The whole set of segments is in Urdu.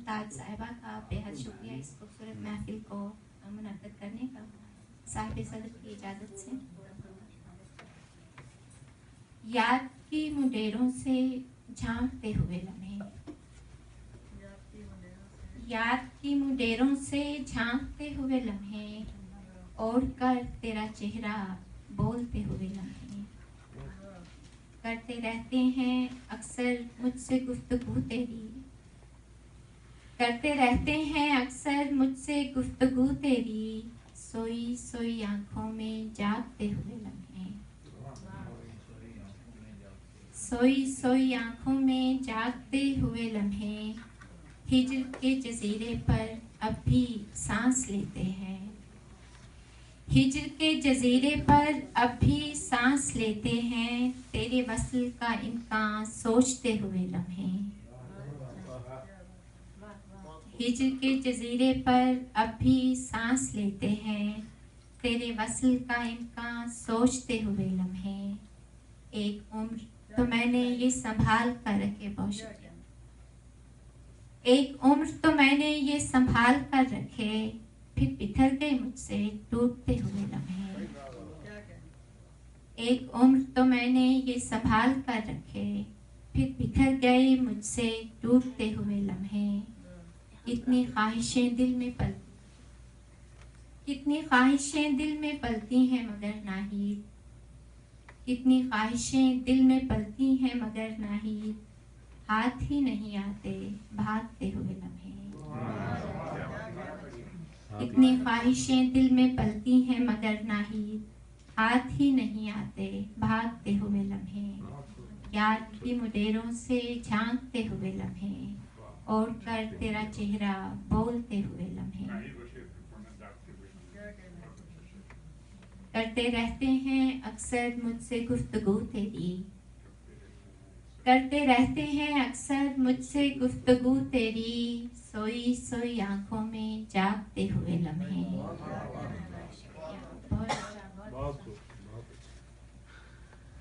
ممتاز صاحبہ کا بے حد شکریہ اس خوبصورت محفل کو منعقد کرنے کا. صاحب صدر کی اجازت سے یاد کی منڈیروں سے جھانکتے ہوئے لمحے، یاد کی منڈیروں سے جھانکتے ہوئے لمحے، اوڑھ کر تیرا چہرہ بولتے ہوئے لمحے. کرتے رہتے ہیں اکثر مجھ سے گفتگو تیری، کرتے رہتے ہیں اکثر مجھ سے گفتگو تیری، سوئی سوئی آنکھوں میں جاگتے ہوئے لمحے، سوئی سوئی آنکھوں میں جاگتے ہوئے لمحے. ہجر کے جزیرے پر اب بھی سانس لیتے ہیں، ہجر کے جزیرے پر اب بھی سانس لیتے ہیں، تیرے وصل کا امکان سوچتے ہوئے لمحے. ہجر کے جزیرے پر اب بھی سانس لیتے ہیں، تیرے وصل کا امکان سوچتے ہوئے لمحے. ایک عمر تو میں نے یہ سنبھال کر رکھے، بہت شکریہ. ایک عمر تو میں نے یہ سنبھال کر رکھے، پھر بکھر گئے مجھ سے ٹوٹتے ہوئے لمحے. ایک عمر تو میں نے یہ سنبھال کر رکھے، پھر بکھر گئے مجھ سے ٹوٹتے ہوئے لمحے. اتنی خواہشیں دل میں پلتی، کتنی خواہشیں دل میں پلتی ہیں مگر ناہید، کتنی خواہشیں دل میں پلتی ہیں مگر ناہید، ہاتھ ہی نہیں آتے بھاگتے ہوئے لمحے. اتنی خواہشیں دل میں پلتی ہیں مگر ناہید، ہاتھ ہی نہیں آتے بھاگتے ہوئے لمحے. یاد کی منڈیروں سے جھانکتے ہوئے لمحے، اوڑھ کر تیرا چہرہ بولتے ہوئے لمحے. کرتے رہتے ہیں اکثر مجھ سے گفتگو تیری، کرتے رہتے ہیں اکثر مجھ سے گفتگو تیری، سوئی سوئی آنکھوں میں جاگتے ہوئے لمحے.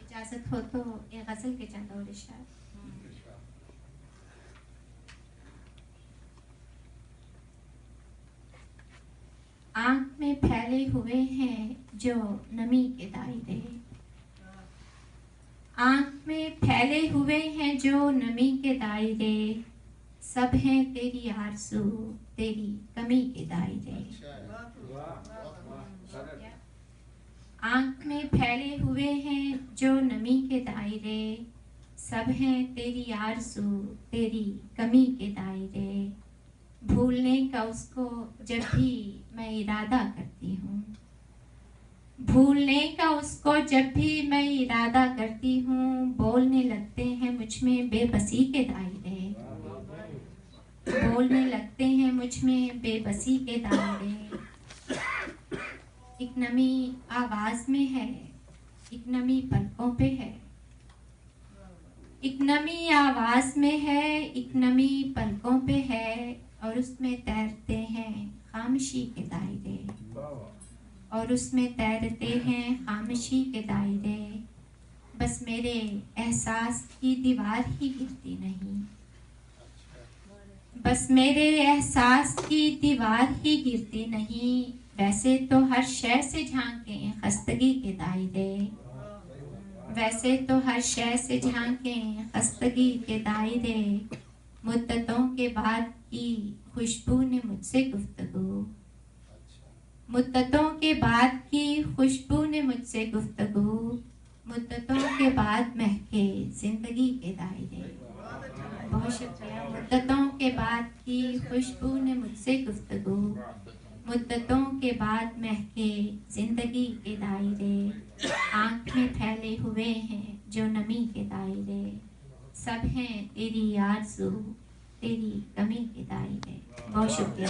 اجازت ہو تو ایک غزل کے چند اور اشعار. آنکھ میں پھیلے ہوئے ہیں جو نمی کے دائرے، آنکھ میں پھیلے ہوئے ہیں جو نمی کے دائرے، سب ہیں تیری آرزو تیری کمی کے دائرے. آنکھ میں پھیلے ہوئے ہیں جو نمی کے دائرے، سب ہیں تیری آرزو تیری کمی کے دائرے. بھولنے کا اس کو جب بھی میں ارادہ کرتی ہوں، بھولنے کا اس کو جب بھی میں ارادہ کرتی ہوں، بولنے لگتے ہیں مجھ میں بے بسی کے دائرے، بولنے لگتے ہیں مجھ میں بے بسی کے دائرے. ایک نمی آواز میں ہے، ایک نمی پلکوں پہ ہے، ایک نمی آواز میں ہے، ایک نمی پلکوں پہ ہے، اور اس میں تیرتے ہیں خاموشی کے دائرے، اور اس میں تیرتے ہیں خاموشی کے دائرے. بس میرے احساس کی دیوار ہی گرتی نہیں، بس میرے احساس کی دیوار ہی گرتی نہیں، ویسے تو ہر شے سے جھانکیں خستگی کے دائرے، ویسے تو ہر شے سے جھانکیں خستگی کے دائرے. مدتوں کے بعد کی خوشبو نے مجھ سے گفتگو، مدتوں کے بعد کی خوشبو نے مجھ سے گفتگو، مدتوں کے بعد مہکے زندگی کے دائرے. بہت شکریہ. مدتوں کے بعد کی خوشبو نے مجھ سے گفتگو، مدتوں کے بعد مہکے زندگی کے دائرے. آنکھ میں پھیلے ہوئے ہیں جو نمی کے دائرے، سب ہیں تیری آرزو تیری کمی کے دائرے. بہت شکریہ.